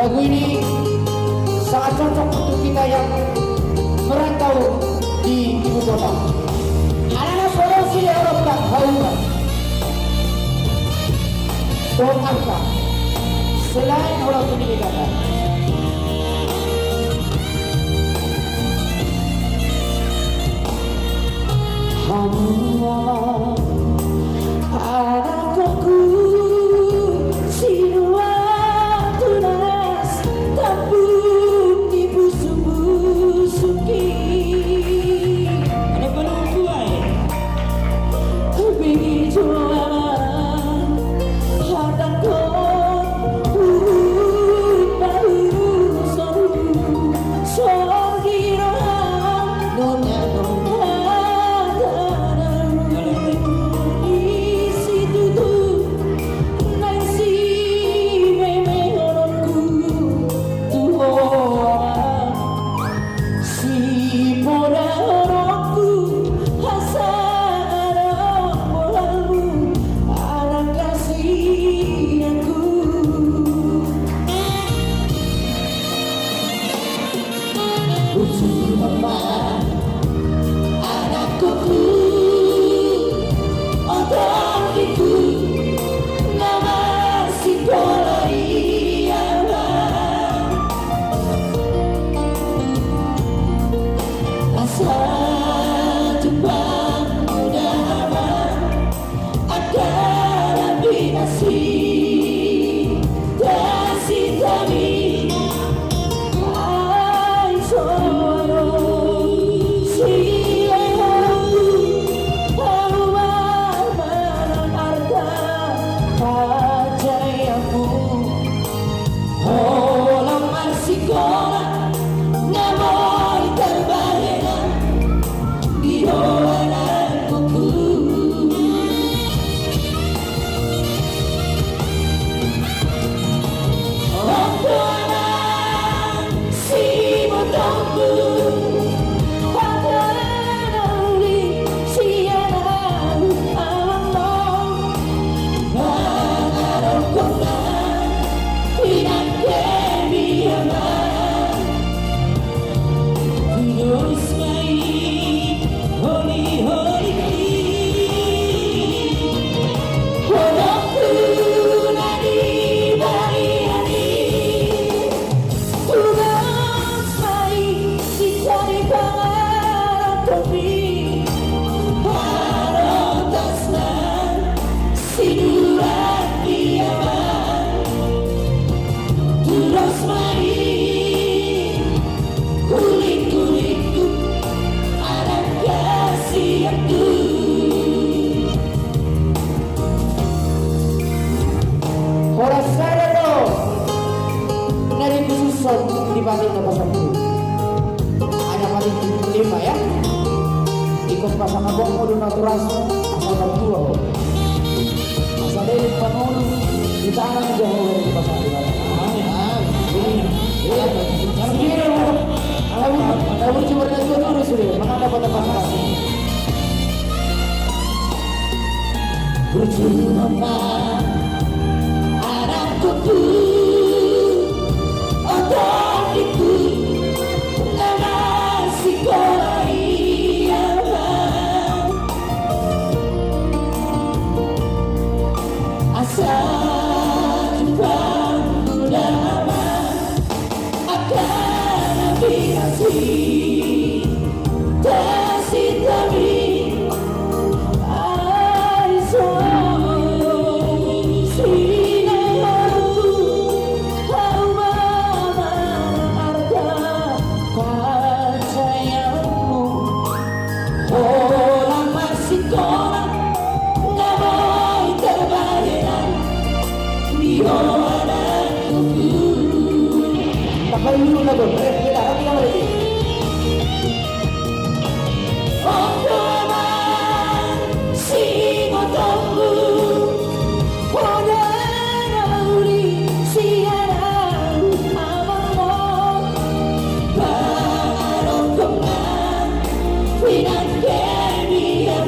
Lagu ini sangat cocok untuk kita yang merantau di ibu kota. Anak-anak solusi Eropa Hauma Don Arka selain orang pendidikan. Anakku sinua tunas tambung di busuk-busuki ada penunggu ay bigi jualan hataku baru soru sorgiro nona di paling nomor 1 ada paling 5 ya ikut pasangan bong modu naturas asal berdua asal dari panul di tangan juga oleh pasangan kalau cuma ada dua terus sudah mana dapat pasangan berjumpa anakku itu nama sekolah asal kamu dapat akan habis kasih kami tak perlu lagu, kita lagi lagi. We don't care, we are